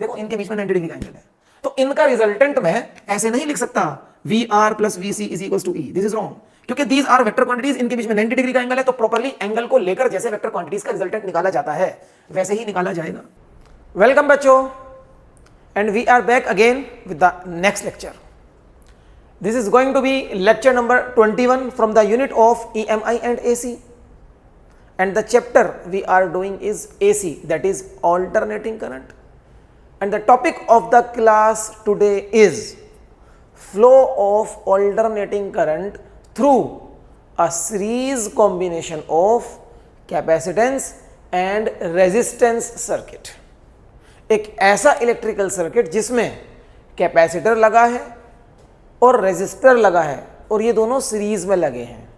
देखो इनके बीच में 90 डिग्री का एंगल है, तो इनका रिजल्टेंट मैं ऐसे नहीं लिख सकता V R plus V C is equal to E, this is wrong, क्योंकि दीज आर वेक्टर क्वांटिटीज, इनके बीच में 90 डिग्री का एंगल है, तो प्रॉपर्ली एंगल को लेकर जैसे वेक्टर क्वांटिटीज का रिजल्टेंट निकाला जाता है वैसे ही निकाला जाएगा। वेलकम बच्चों, and we are back again with the next lecture. This is going to be lecture number 21 from the unit of EMI and AC, and the chapter we are doing is AC, that is alternating current, and the topic of the class today is flow of alternating current through a series combination of capacitance and resistance circuit। एक ऐसा electrical circuit जिसमें capacitor लगा है और resistor लगा है और ये दोनों सीरीज में लगे हैं।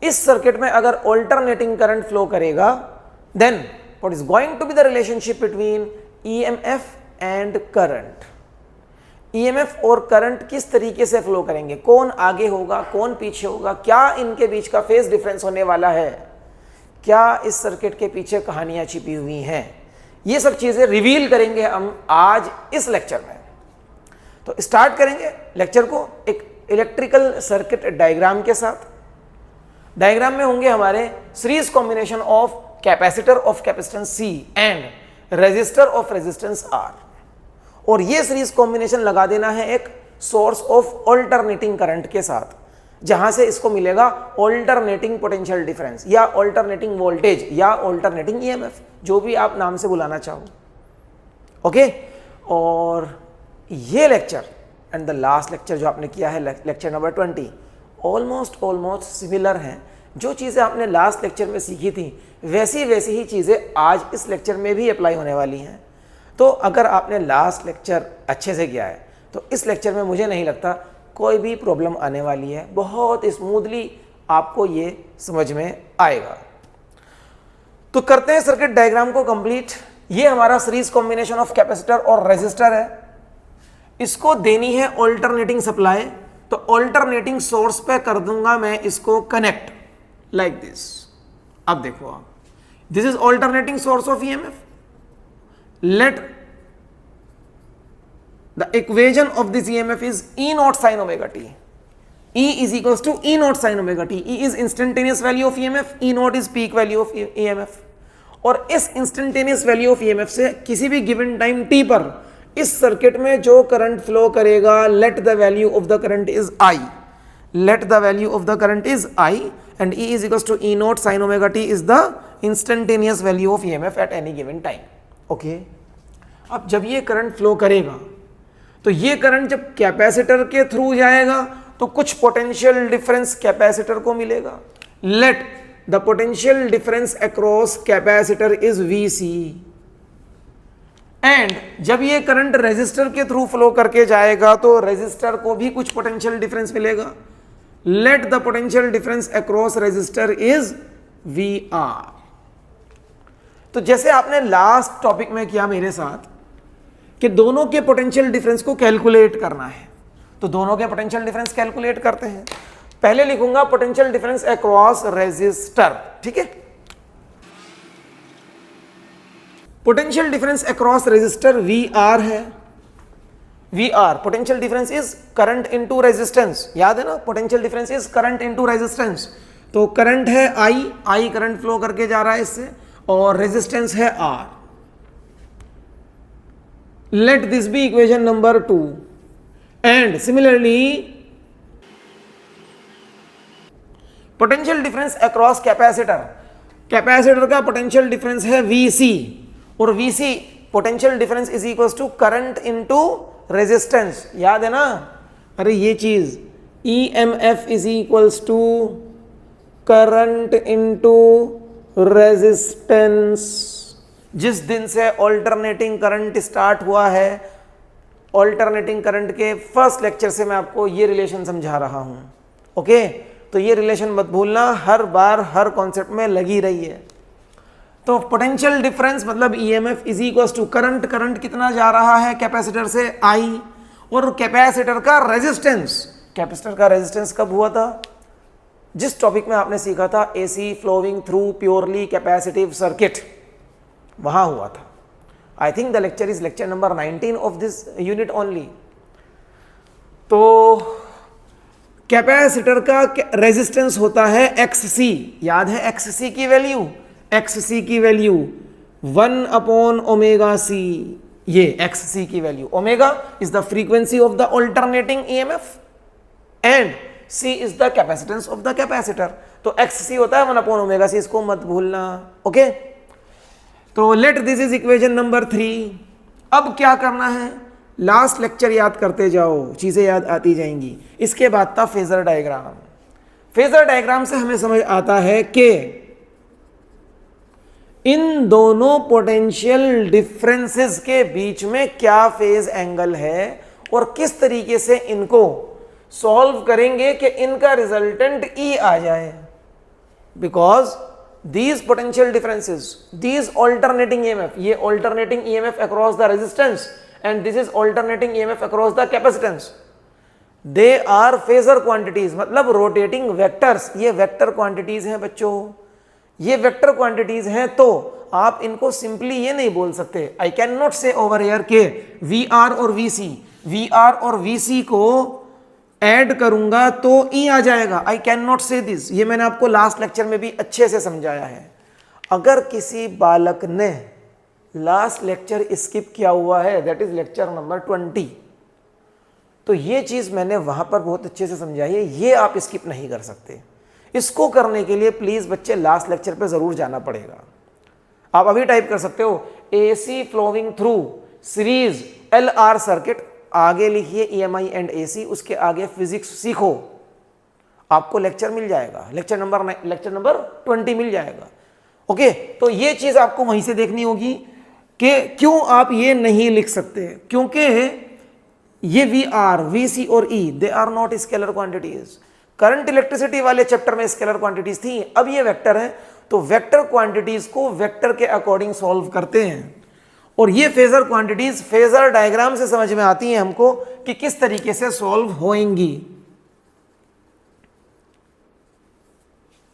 इस सर्किट में अगर ऑल्टरनेटिंग करंट फ्लो करेगा then what is going to be the relationship between EMF and current. EMF और करंट किस तरीके से फ्लो करेंगे, कौन आगे होगा कौन पीछे होगा, क्या इनके बीच का फेज डिफरेंस होने वाला है, क्या इस सर्किट के पीछे कहानियां छिपी हुई हैं, ये सब चीजें रिवील करेंगे हम आज इस लेक्चर में। तो स्टार्ट करेंगे लेक्चर को एक इलेक्ट्रिकल सर्किट डायग्राम के साथ। डायग्राम में होंगे हमारे series combination of capacitor of capacitance C and resistor of resistance R, और ये सीरीज कॉम्बिनेशन लगा देना है एक सोर्स ऑफ ऑल्टरनेटिंग करंट के साथ, जहां से इसको मिलेगा ऑल्टरनेटिंग पोटेंशियल डिफरेंस या ऑल्टरनेटिंग वोल्टेज या ऑल्टरनेटिंग ईएमएफ, जो भी आप नाम से बुलाना चाहो। ओके, और ये lecture and the last lecture जो आपने किया है लेक्चर नंबर 20 ऑलमोस्ट सिमिलर हैं। जो चीज़ें आपने लास्ट लेक्चर में सीखी थी वैसी ही चीज़ें आज इस लेक्चर में भी अप्लाई होने वाली हैं। तो अगर आपने लास्ट लेक्चर अच्छे से किया है तो इस लेक्चर में मुझे नहीं लगता कोई भी प्रॉब्लम आने वाली है, बहुत स्मूथली आपको ये समझ में आएगा। तो करते हैं सर्किट डायग्राम को कंप्लीट। ये हमारा सीरीज कॉम्बिनेशन ऑफ कैपेसिटर और रेजिस्टर है, इसको देनी है ऑल्टरनेटिंग सप्लाई, तो ऑल्टरनेटिंग सोर्स पे कर दूंगा मैं इसको कनेक्ट लाइक दिस। अब देखो आप, this is alternating source of EMF, let the equation of this EMF is E not sine omega T, E is equals to E naught sin omega t। E is instantaneous value of EMF, E naught is peak value of EMF, और इस instantaneous value of EMF से किसी भी given time t पर इस circuit में जो current flow करेगा, let the value of the current is I, let the value of the current is I, and E is equals to E naught sin omega t is the instantaneous value of EMF at any given time। Okay, अब जब ये current flow करेगा तो ये current जब capacitor के through जाएगा तो कुछ पोटेंशियल डिफरेंस कैपेसिटर को मिलेगा। Let the potential difference across capacitor is Vc, and जब ये करंट रेजिस्टर के थ्रू फ्लो करके जाएगा तो रेजिस्टर को भी कुछ पोटेंशियल डिफरेंस मिलेगा। Let the potential difference across resistor is Vr। तो जैसे आपने लास्ट टॉपिक में किया मेरे साथ कि दोनों के पोटेंशियल डिफरेंस को कैलकुलेट करना है, तो दोनों के पोटेंशियल डिफरेंस कैलकुलेट करते हैं। पहले लिखूंगा पोटेंशियल डिफरेंस अक्रॉस रेजिस्टर, ठीक है। Potential difference across resistor VR है, VR potential difference is current into resistance, याद है ना, potential difference is current into resistance. तो करंट है I करंट फ्लो करके जा रहा है इससे, और रेजिस्टेंस है R। Let this be equation number 2, and similarly potential difference across capacitor, capacitor का पोटेंशियल डिफरेंस है Vc, और Vc potential difference is equals to current into resistance, याद है ना। अरे ये चीज EMF is equals to current into resistance. जिस दिन से ऑल्टरनेटिंग करंट स्टार्ट हुआ है, ऑल्टरनेटिंग करंट के फर्स्ट लेक्चर से मैं आपको ये रिलेशन समझा रहा हूं। ओके, तो ये रिलेशन मत भूलना, हर बार हर कॉन्सेप्ट में लगी रही है। तो पोटेंशियल डिफरेंस मतलब EMF is equals to current, current कितना जा रहा है कैपेसिटर से I, और कैपेसिटर का रेजिस्टेंस, कैपेसिटर का रेजिस्टेंस कब हुआ था, जिस टॉपिक में आपने सीखा था AC flowing through purely capacitive circuit, वहां हुआ था। I think the lecture is lecture number 19 of this unit only. तो कैपेसिटर का रेजिस्टेंस होता है XC, याद है XC की वैल्यू, XC की वैल्यू 1/ωc, ये XC की value, omega is the frequency of the alternating EMF and C is the capacitance of the capacitor. तो XC होता है 1/ωc, इसको मत भूलना। ओके, तो let this is equation number 3। अब क्या करना है, लास्ट लेक्चर याद करते जाओ, चीजें याद आती जाएंगी। इसके बाद था फेजर डायग्राम। फेजर डायग्राम से हमें समझ आता है कि इन दोनों पोटेंशियल डिफरेंसेस के बीच में क्या फेज एंगल है और किस तरीके से इनको सॉल्व करेंगे कि इनका रिजल्टेंट E आ जाए। Because these potential differences, these alternating EMF, ये alternating EMF across the resistance and this is alternating EMF across the capacitance, they are phasor quantities, मतलब rotating vectors, ये vector quantities हैं बच्चों, ये vector quantities हैं। तो आप इनको simply ये नहीं बोल सकते, I cannot say over here के VR और VR और VC को ऐड करूंगा तो E आ जाएगा। आई कैन नॉट से दिस, ये मैंने आपको लास्ट लेक्चर में भी अच्छे से समझाया है। अगर किसी बालक ने लास्ट लेक्चर स्किप किया हुआ है, दैट इज लेक्चर नंबर 20, तो ये चीज मैंने वहां पर बहुत अच्छे से समझाई है, ये आप स्किप नहीं कर सकते। इसको करने के लिए प्लीज बच्चे लास्ट लेक्चर पे जरूर जाना पड़ेगा। आप अभी टाइप कर सकते हो AC flowing through series LR circuit, आगे लिखिए EMI एंड AC, उसके आगे फिजिक्स सीखो, आपको लेक्चर मिल जाएगा, लेक्चर नंबर 20 मिल जाएगा। ओके, तो ये चीज आपको वहीं से देखनी होगी कि क्यों आप ये नहीं लिख सकते, क्योंकि ये VR, VC और E they are not scalar quantities. Current electricity वाले चैप्टर में स्केलर क्वांटिटीज थी, अब ये वेक्टर है, तो वेक्टर क्वांटिटीज को वेक्टर के अकॉर्डिंग सॉल्व करते हैं। और ये फेजर क्वांटिटीज फेजर डायग्राम से समझ में आती हैं हमको कि किस तरीके से सॉल्व होएंगी।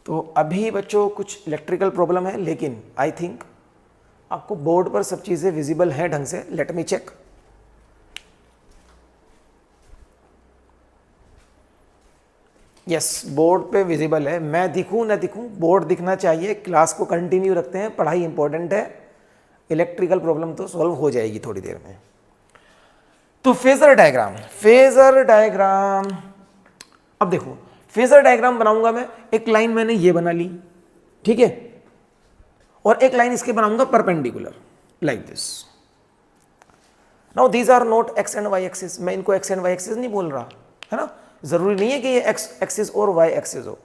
तो अभी बच्चों कुछ इलेक्ट्रिकल प्रॉब्लम है, लेकिन आई थिंक आपको बोर्ड पर सब चीजें विजिबल हैं ढंग से। Let me check. Yes, board पे विजिबल है। मैं दिखूं ना दिखूं, बोर्ड दिखना चाहिए। क्लास को कंटिन्यू रखते हैं, पढ़ाई इंपॉर्टेंट है, इलेक्ट्रिकल प्रॉब्लम तो सॉल्व हो जाएगी थोड़ी देर में। तो फेजर डायग्राम, फेजर डायग्राम, अब देखो फेजर डायग्राम बनाऊंगा मैं, एक लाइन मैंने ये बना ली, ठीक है, और एक लाइन इसके बनाऊंगा perpendicular like this. Now these are not X and Y axis, मैं इनको एक्स एंड वाई एक्सिस नहीं बोल रहा है ना, जरूरी नहीं है कि ये एक्स एक्सिस और वाई एक्सिस हो।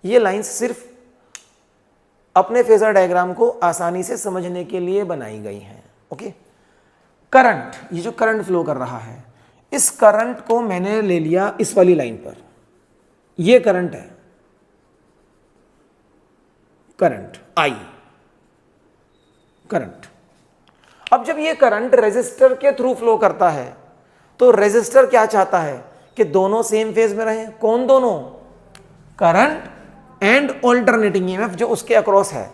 ये लाइंस सिर्फ अपने फेजर डायग्राम को आसानी से समझने के लिए बनाई गई हैं। ओके, करंट, ये जो करंट फ्लो कर रहा है, इस करंट को मैंने ले लिया इस वाली लाइन पर, ये करंट है, करंट आई, करंट। अब जब ये करंट रेजिस्टर के थ्रू फ्लो करता है, तो रेजिस्टर क्या चाहता है कि दोनों सेम फेज में रहें। कौन दोनों? करंट एंड ऑल्टरनेटिंग EMF जो उसके अक्रॉस है,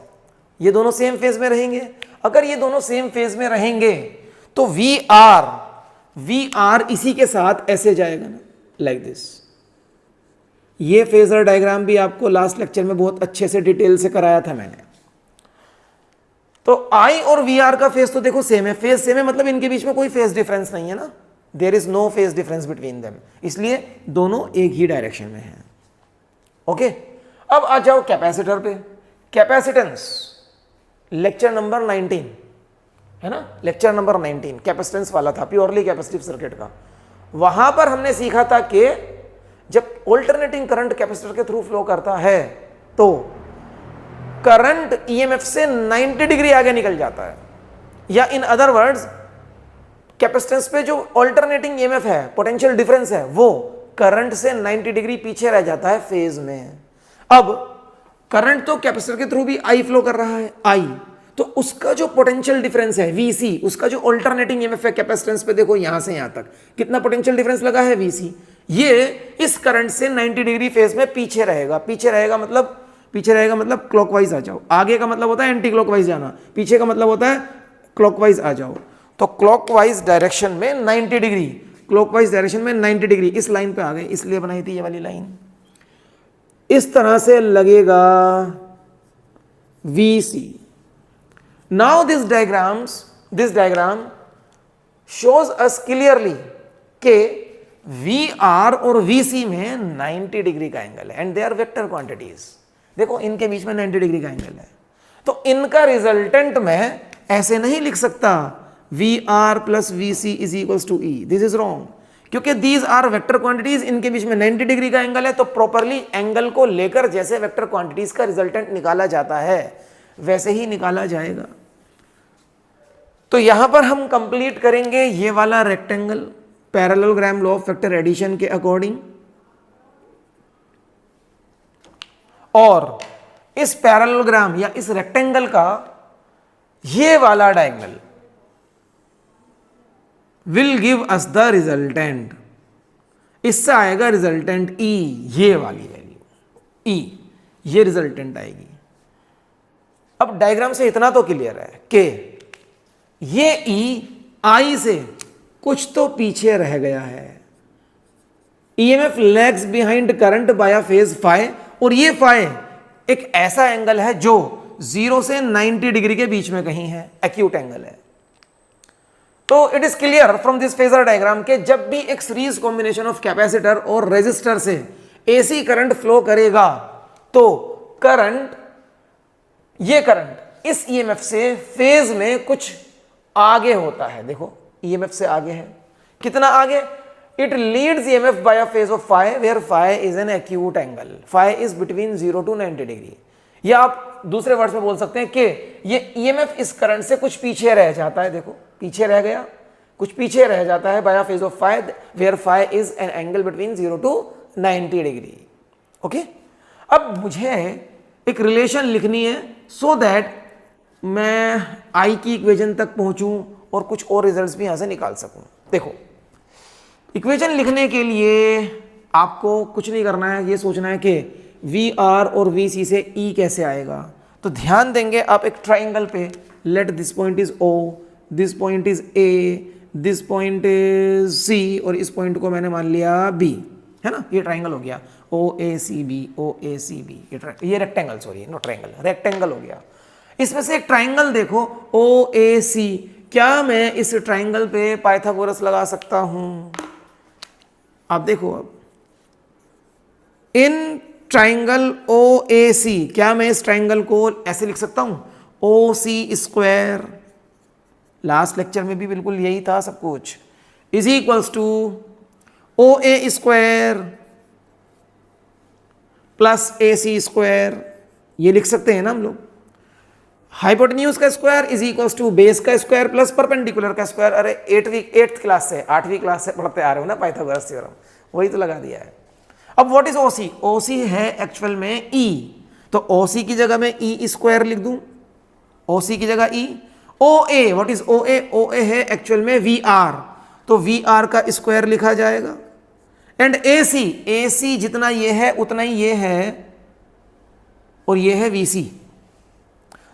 ये दोनों सेम फेज में रहेंगे। अगर ये दोनों सेम फेज में रहेंगे तो VR इसी के साथ ऐसे जाएगा ना, लाइक दिस। ये फेजर डायग्राम भी आपको लास्ट लेक्चर में बहुत अच्छे से डिटेल से कराया था मैंने। तो I और VR का फेज तो देखो सेम है, फेज सेम है, मतलब इनके बीच में कोई फेज डिफरेंस नहीं है ना, there is no phase difference between them, इसलिए दोनों एक ही डायरेक्शन में हैं। ओके, अब आ जाओ कैपेसिटर पे। कैपेसिटेंस लेक्चर नंबर 19 है ना, लेक्चर नंबर 19 कैपेसिटेंस वाला था, प्योरली कैपेसिटिव सर्किट का। वहां पर हमने सीखा था कि जब ऑल्टरनेटिंग करंट कैपेसिटर के थ्रू फ्लो करता है तो करंट EMF से 90 डिग्री आगे निकल जाता है, या इन अदर वर्ड्स कैपेसिटेंस पे जो ऑल्टरनेटिंग EMF है, पोटेंशियल डिफरेंस है, वो करंट से 90 डिग्री पीछे रह जाता है फेज में। अब करंट तो कैपेसिटर के थ्रू भी I फ्लो कर रहा है, I, तो उसका जो पोटेंशियल डिफरेंस है VC, उसका जो ऑल्टरनेटिंग EMF है कैपेसिटेंस पे, देखो यहां से यहां तक कितना पोटेंशियल डिफरेंस लगा है VC, ये इस करंट से 90 डिग्री फेज में पीछे रहेगा। पीछे रहेगा मतलब क्लॉकवाइज आ जाओ, आगे का मतलब होता है एंटी क्लॉकवाइज जाना, पीछे का मतलब होता है क्लॉकवाइज आ जाओ, तो क्लॉकवाइज डायरेक्शन में 90 डिग्री, क्लॉकवाइज डायरेक्शन में 90 डिग्री इस लाइन पे आ गए, इसलिए बनाई थी ये वाली लाइन। इस तरह से लगेगा VC। Now this diagram shows us clearly के VR और VC में 90 डिग्री का एंगल है and they are vector quantities. देखो इनके बीच में 90 डिग्री का एंगल है, तो इनका रिजल्टेंट मैं ऐसे नहीं लिख सकता VR plus VC is equals to E, this is wrong, क्योंकि दीज आर वेक्टर क्वांटिटीज, इनके बीच में 90 डिग्री का एंगल है, तो प्रॉपरली एंगल को लेकर जैसे वेक्टर क्वांटिटीज का रिजल्टेंट निकाला जाता है वैसे ही निकाला जाएगा। तो यहां पर हम कंप्लीट करेंगे ये वाला rectangle parallelogram law of vector addition के अकॉर्डिंग, और इस पैरेललोग्राम या इस रेक्टेंगल का ये वाला diagonal will give us the resultant, इससे आएगा रिजल्टेंट E, ये वाली वैल्यू E, ये रिजल्टेंट आएगी। अब डायग्राम से इतना तो क्लियर है कि ये E I से कुछ तो पीछे रह गया है, EMF lags behind current by a phase phi, और ये फाई एक ऐसा एंगल है जो 0 से 90 डिग्री के बीच में कहीं है, एक्यूट एंगल है। तो it is clear from this phasor diagram के जब भी एक सीरीज कॉम्बिनेशन ऑफ कैपेसिटर और रेजिस्टर से AC करंट फ्लो करेगा तो ये करंट इस EMF से फेज में कुछ आगे होता है। देखो EMF से आगे है, कितना आगे? It leads EMF by a phase of phi where phi is an acute angle. Phi is between 0 to 90 degree. या आप दूसरे वर्ड में बोल सकते हैं कि ये EMF इस करंट से कुछ पीछे रह जाता है, देखो पीछे रह गया, कुछ पीछे रह जाता है by a phase of phi where phi is an angle between 0 to 90 degree. Okay, अब मुझे एक रिलेशन लिखनी है so that मैं I की इक्वेशन तक पहुंचूं और कुछ और रिजल्ट्स भी यहां से निकाल सकूं। देखो इक्वेशन लिखने के लिए आपको कुछ नहीं करना है, ये सोचना है कि VR और VC से E कैसे आएगा। तो ध्यान देंगे आप एक ट्राइंगल पे, let this point is O, this point is A, this point is C और इस पॉइंट को मैंने मान लिया B, है ना। ये ट्राइंगल हो गया OACB, OACB, ये rectangle, sorry no triangle, rectangle हो गया। इसमें से एक ट्राइंगल देखो OAC, क्या मैं इस ट्राइंगल पे पाइथागोरस लगा सकता हूं? आप देखो, अब इन ट्राइंगल OAC क्या मैं इस ट्राइंगल को ऐसे लिख सकता हूं OC स्क्वायर, लास्ट लेक्चर में भी बिल्कुल यही था सब कुछ, is equals to OA square plus AC square, ये लिख सकते हैं ना हम लोग। हाइपोटेन्यूज का square is equals to base का स्क्वायर प्लस परपेंडिकुलर का स्क्वायर। अरे 8वीं क्लास से पढ़ते आ रहे हो ना पाइथागोरस थ्योरम, वही तो लगा दिया है। अब व्हाट इज OC? OC है एक्चुअल में E, तो OC की जगह में E स्क्वायर लिख दूं, OC की जगह E। OA, what is OA? OA है एक्चुअल में VR, तो VR का स्क्वायर लिखा जाएगा। एंड AC जितना ये है उतना ही ये है, और ये है VC,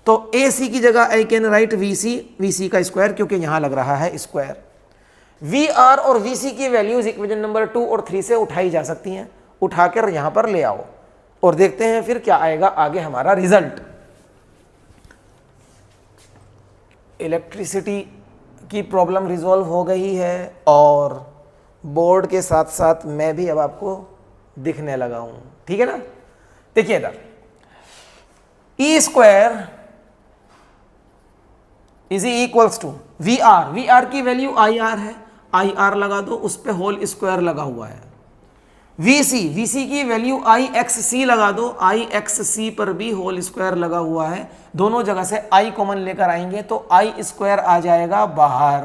तो AC की जगह आई कैन राइट VC का स्क्वायर, क्योंकि यहां लग रहा है स्क्वायर। VR और VC की वैल्यूज इक्वेशन नंबर 2 और 3 से उठाई जा सकती हैं, उठाकर यहां पर ले आओ और देखते हैं फिर क्या आएगा आगे हमारा रिजल्ट। इलेक्ट्रिसिटी की प्रॉब्लम रिजॉल्व हो गई है और बोर्ड के साथ साथ मैं भी अब आपको दिखने लगा हूं, ठीक है ना। देखिए इधर E square is equals to VR की वैल्यू IR है, IR लगा दो, उस पे होल स्क्वायर लगा हुआ है। VC की वैल्यू IXC लगा दो, IXC पर भी होल स्क्वायर लगा हुआ है। दोनों जगह से I कॉमन लेकर आएंगे तो I स्क्वायर आ जाएगा बाहर,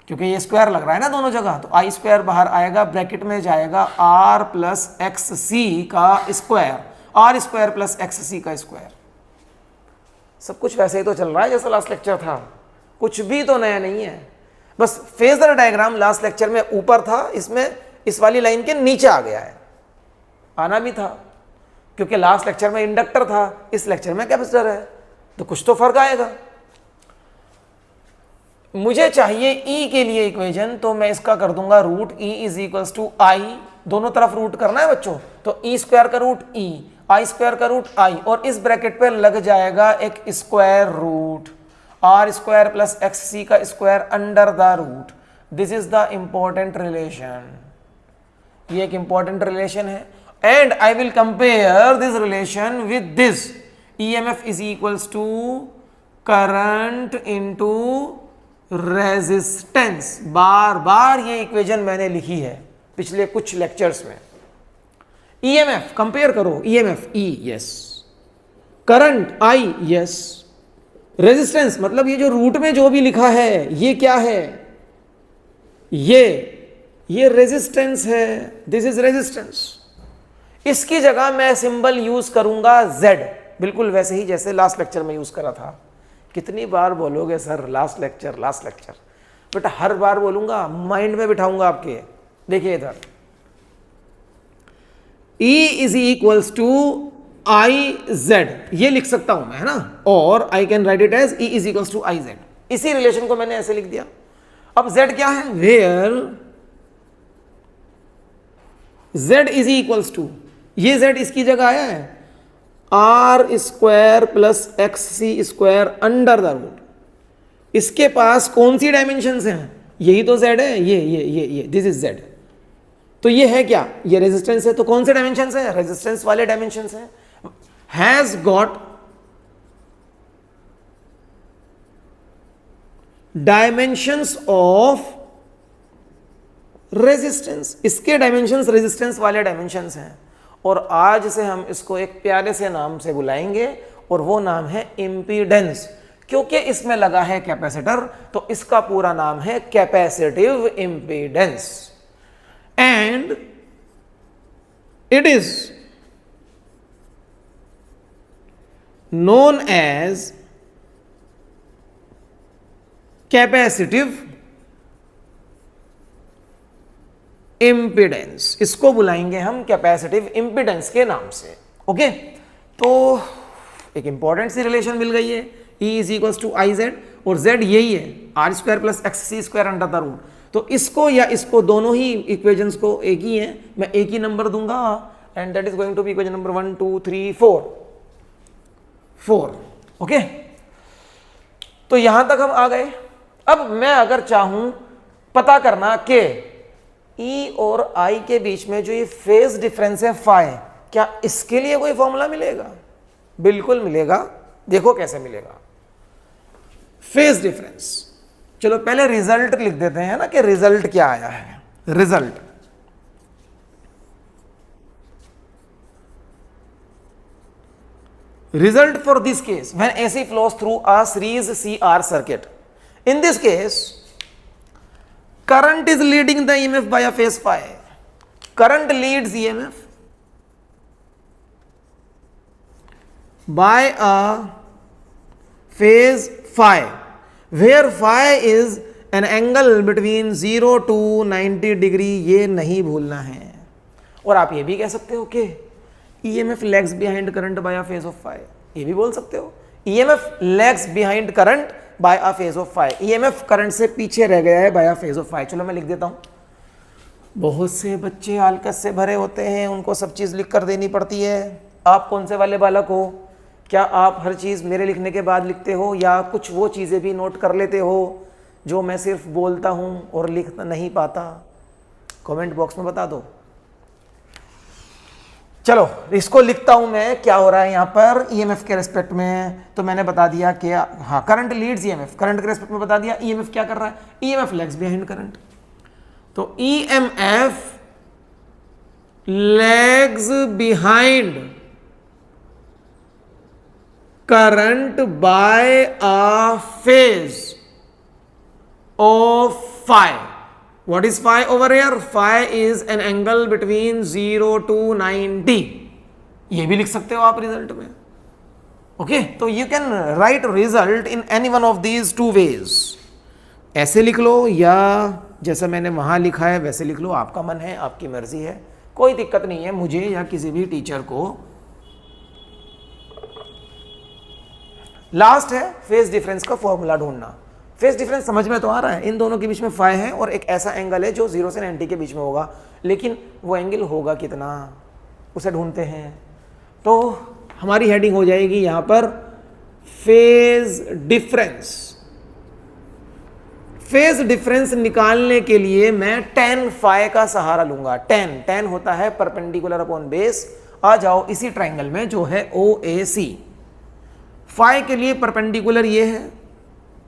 क्योंकि ये स्क्वायर लग रहा है ना दोनों जगह, तो I स्क्वायर बाहर आएगा, ब्रैकेट में जाएगा R प्लस XC का square, R square plus XC का स्क्वायर। सब कुछ वैसे ही तो चल रहा है जैसा लास्ट लेक्चर था, कुछ भी तो नया नहीं है। बस फेजर डायग्राम लास्ट लेक्चर में ऊपर था, इसमें इस वाली लाइन के नीचे आ गया है, आना भी था क्योंकि लास्ट लेक्चर में इंडक्टर था, इस लेक्चर में कैपेसिटर है, तो कुछ तो फर्क आएगा। मुझे चाहिए E के लिए इक्वेशन, तो मैं इसका कर दूंगा root E is equals to I, दोनों तरफ रूट करना है बच्चों, तो E स्क्वायर का रूट E, आई स्क्वायर का रूट आई, और इस ब्रैकेट पे लग जाएगा एक square root R square plus X C का square under the root. This is the important relation, ये एक इंपॉर्टेंट रिलेशन है, and I will compare this relation with this EMF is equals to current into resistance. बार बार ये equation मैंने लिखी है पिछले कुछ लेक्चर्स में। EMF कंपेयर करो, EMF E yes, current I yes, resistance मतलब ये जो रूट में जो भी लिखा है ये क्या है, ये रेजिस्टेंस है, दिस इज रेजिस्टेंस। इसकी जगह मैं सिंबल यूज करूंगा Z, बिल्कुल वैसे ही जैसे लास्ट लेक्चर में यूज करा था। कितनी बार बोलोगे sir last lecture last lecture, but हर बार बोलूंगा, माइंड में बिठाऊंगा आपके। देखिए इधर E is equals to I Z, ये लिख सकता हूं मैं, है ना, और I can write it as E is equals to I Z. इसी रिलेशन को मैंने ऐसे लिख दिया। अब Z क्या है, where Z is equals to, ये Z इसकी जगह आया है R square plus X C square under the root. इसके पास कौन सी डायमेंशंस हैं, यही तो Z है, ये दिस इज Z। तो ये है क्या, ये रेजिस्टेंस है, तो कौन से डायमेंशंस है, रेजिस्टेंस वाले डायमेंशंस हैं। Has got dimensions of resistance, इसके डायमेंशंस रेजिस्टेंस वाले डायमेंशंस हैं, और आज से हम इसको एक प्यारे से नाम से बुलाएंगे, और वो नाम है इम्पीडेंस। क्योंकि इसमें लगा है कैपेसिटर, तो इसका पूरा नाम है capacitive impedance, and it is known as capacitive impedance. इसको बुलाएंगे हम कैपेसिटिव इम्पीडेंस के नाम से। ओके, तो एक इंपॉर्टेंट सी रिलेशन मिल गई है, E is equals to I Z, और Z यही है R square plus X C square under the root. तो इसको या इसको, दोनों ही इक्वेशंस को एक ही है, मैं एक ही नंबर दूंगा, and that is going to be equation number 1 2 3 4। Okay, तो यहां तक हम आ गए। अब मैं अगर चाहूं पता करना कि E और I के बीच में जो ये फेज डिफरेंस है फाई, क्या इसके लिए कोई फॉर्मूला मिलेगा? बिल्कुल मिलेगा। देखो कैसे मिलेगा फेज डिफरेंस। चलो पहले रिजल्ट लिख देते हैं ना, कि रिजल्ट क्या आया है। Result for this case when AC flows through a series CR circuit, in this case current is leading the EMF by a phase phi. Current leads EMF by a phase phi, where phi is an angle between 0 to 90 degree. ये नहीं भूलना है। और आप ये भी कह सकते हो कि EMF lags behind current by a phase of phi, ये भी बोल सकते हो EMF lags behind current by a phase of phi। EMF current से पीछे रह गया है by a phase of phi। चलो मैं लिख देता हूं। बहुत से बच्चे आलकस से भरे होते हैं, उनको सब चीज़ लिख कर देनी पड़ती है। आप कौन से वाले बालक हो? क्या आप हर चीज़ मेरे लिखने के बाद लिखते हो, या कुछ वो चीज़ें भी नोट कर लेते हो जो मैं सिर्फ बोलता हूं और लिख नहीं पाता? कमेंट बॉक्स में बता दो। चलो इसको लिखता हूं मैं, क्या हो रहा है यहाँ पर EMF के रेस्पेक्ट में। तो मैंने बता दिया कि हाँ, करंट लीड्स EMF, करंट के रेस्पेक्ट में बता दिया। EMF क्या कर रहा है, EMF लैग्स बिहाइंड करंट। तो EMF lags behind current by a phase of phi. What is phi over here? Phi is an angle between 0 to 90. ये भी लिख सकते हो आप रिजल्ट में। ओके, तो you can write result in any one of these two ways. ऐसे लिख लो, या जैसा मैंने वहां लिखा है वैसे लिख लो, आपका मन है, आपकी मर्जी है, कोई दिक्कत नहीं है मुझे या किसी भी टीचर को। लास्ट है फेज डिफरेंस का फॉर्मूला ढूंढना। फेस डिफरेंस समझ में तो आ रहा है, इन दोनों के बीच में फाई है और एक ऐसा एंगल है जो 0 से 90 के बीच में होगा, लेकिन वो एंगल होगा कितना, उसे ढूंढते हैं। तो हमारी हेडिंग हो जाएगी यहां पर फेज डिफरेंस। फेज डिफरेंस निकालने के लिए मैं tan फाई का सहारा लूंगा। tan होता है परपेंडिकुलर अपॉन बेस। आ जाओ इसी ट्राइंगल में जो है OAC, फाई के लिए परपेंडिकुलर ये है,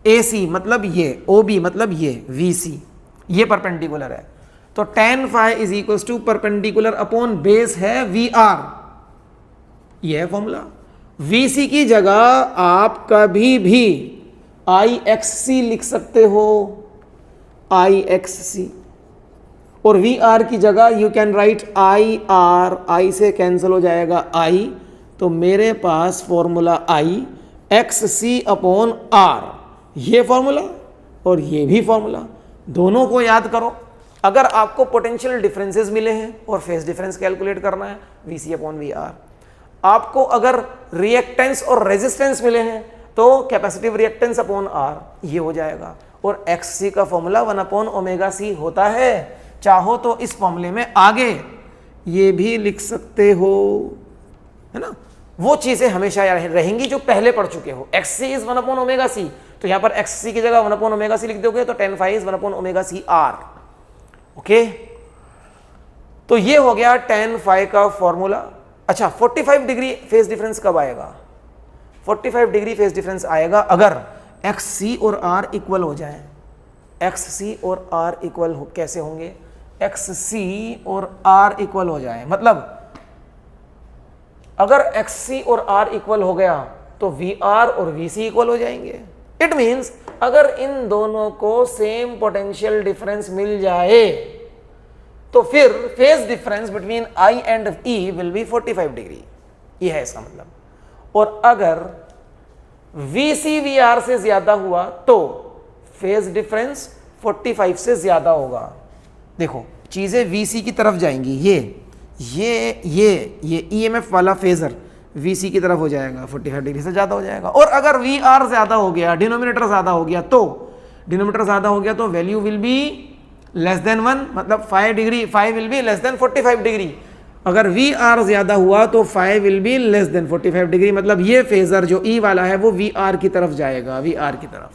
AC मतलब ये, OB मतलब ये, VC ये परपेंडिकुलर है। तो tan phi is equal to perpendicular upon base है VR, ये है फॉर्मूला। VC की जगह आप कभी भी IXC लिख सकते हो, IXC, और VR की जगह you can right IR, I से कैंसिल हो जाएगा I, तो मेरे पास फॉर्मूला IXC अपॉन R, ये फॉर्मूला और ये भी फॉर्मूला, दोनों को याद करो। अगर आपको पोटेंशियल डिफरेंसेस मिले हैं और फेज डिफरेंस कैलकुलेट करना है, VC अपॉन VR। आपको अगर रिएक्टेंस और रेजिस्टेंस मिले हैं तो कैपेसिटिव रिएक्टेंस अपॉन R, ये हो जाएगा। और XC का फॉर्मूला 1 अपॉन ओमेगा C होता है। चाहो तो इस फॉर्मूले में आगे ये भी लिख सकते हो, है ना, वो चीजें हमेशा रहेंगी जो पहले पढ़ चुके हो। XC is 1 upon omega C, तो यहां पर XC की जगह 1 अपॉन ओमेगा C लिख दोगे तो tan phi is 1 upon omega C R। Okay, तो ये हो गया tan फाई का फॉर्मूला। अच्छा, 45 डिग्री फेज डिफरेंस कब आएगा? 45 डिग्री फेज डिफरेंस आएगा अगर XC और R इक्वल हो जाए। XC और R इक्वल कैसे होंगे? XC और R इक्वल हो जाए, मतलब अगर XC और R इक्वल हो गया तो VR और VC इक्वल हो जाएंगे। इट मींस अगर इन दोनों को सेम पोटेंशियल डिफरेंस मिल जाए तो फिर phase difference between I and E will be 45 degree, ये है इसका मतलब। और अगर VC VR से ज्यादा हुआ तो फेज डिफरेंस 45 से ज्यादा होगा। देखो चीजें VC की तरफ जाएंगी, ये EMF वाला फेजर VC की तरफ हो जाएगा, 45 डिग्री से ज्यादा हो जाएगा। और अगर VR ज्यादा हो गया, डिनोमिनेटर ज्यादा हो गया, तो value will be less than 1, मतलब 5 degree, 5 will be less than 45 degree. अगर VR ज्यादा हुआ तो 5 will be less than 45 degree, मतलब ये फेजर जो E वाला है वो VR की तरफ जाएगा, VR की तरफ।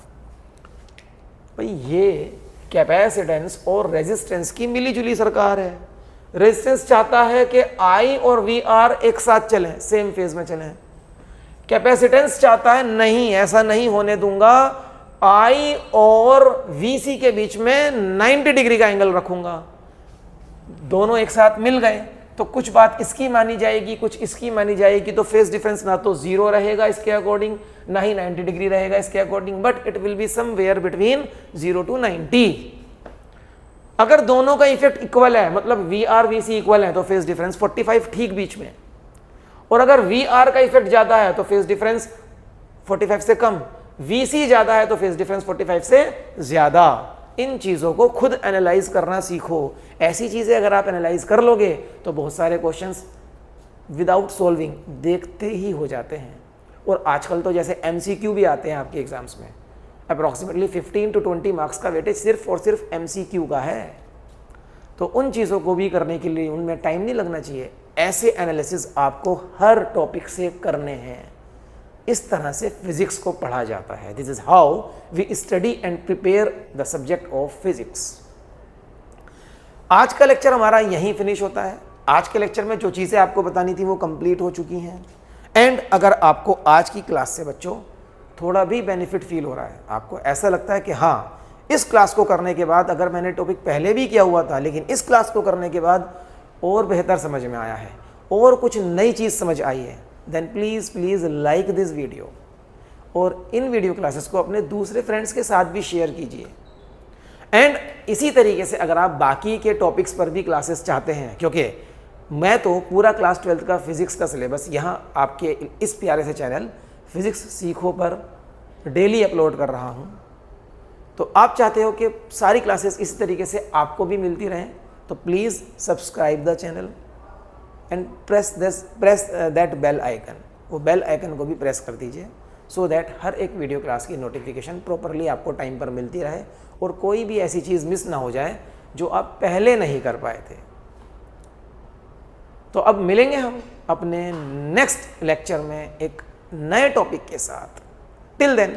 भाई ये कैपेसिटेंस और रेजिस्टेंस की मिलीजुली सरकार है। रेजिस्टेंस चाहता है कि I और VR एक साथ चलें, सेम फेज में चलें। कैपेसिटेंस चाहता है नहीं, ऐसा नहीं होने दूंगा, I और VC के बीच में 90 डिग्री का एंगल रखूंगा। दोनों एक साथ मिल गए तो कुछ बात इसकी मानी जाएगी, कुछ इसकी मानी जाएगी, तो फेज डिफरेंस ना तो 0 रहेगा इसके अकॉर्डिंग, ना ही 90 डिग्री रहेगा इसके according, but it will be somewhere between 0 to 90। अगर दोनों का इफेक्ट इक्वल है, मतलब VR VC इक्वल है, तो फेज डिफरेंस 45 ठीक बीच में। और अगर VR का इफेक्ट ज्यादा है तो फेज डिफरेंस 45 से कम, VC ज्यादा है तो फेज डिफरेंस 45 से ज्यादा। इन चीजों को खुद एनालाइज करना सीखो। ऐसी चीजें अगर आप एनालाइज कर लोगे तो बहुत सारे क्वेश्चंस विदाउट सॉल्विंग देखते ही हो जाते हैं। और आजकल तो जैसे MCQ भी आते हैं आपके एग्जाम्स में, अप्रॉक्सीमेटली 15 to 20 मार्क्स का वेटेज सिर्फ और सिर्फ MCQ का है। तो उन चीज़ों को भी करने के लिए उनमें टाइम नहीं लगना चाहिए। ऐसे एनालिसिस आपको हर टॉपिक से करने हैं। इस तरह से फिजिक्स को पढ़ा जाता है। This is how we study and prepare the subject of physics. आज का लेक्चर हमारा यहीं फिनिश होता है। आज के लेक्चर में जो चीज़ें आपको बतानी थी वो कंप्लीट हो चुकी हैं। एंड अगर आपको आज की क्लास से बच्चों थोड़ा भी बेनिफिट फील हो रहा है, आपको ऐसा लगता है कि हाँ, इस क्लास को करने के बाद, अगर मैंने टॉपिक पहले भी किया हुआ था लेकिन इस क्लास को करने के बाद और बेहतर समझ में आया है और कुछ नई चीज़ समझ आई है, then please like this video और इन वीडियो क्लासेस को अपने दूसरे फ्रेंड्स के साथ भी शेयर कीजिए। एंड इसी तरीके से अगर आप बाकी के टॉपिक्स पर भी क्लासेस चाहते हैं, क्योंकि मैं तो पूरा क्लास 12th का फिजिक्स का सिलेबस यहाँ आपके इस प्यारे से चैनल फिजिक्स सीखो पर डेली अपलोड कर रहा हूँ, तो आप चाहते हो कि सारी क्लासेस इसी तरीके से आपको भी मिलती रहें, तो please subscribe the channel and press that bell icon. वो बेल आइकन को भी प्रेस कर दीजिए सो दैट हर एक वीडियो क्लास की नोटिफिकेशन प्रॉपरली आपको टाइम पर मिलती रहे और कोई भी ऐसी चीज़ मिस ना हो जाए जो आप पहले नहीं कर पाए थे। तो अब मिलेंगे हम अपने नेक्स्ट लेक्चर में एक नए टॉपिक के साथ। Till then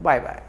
bye bye.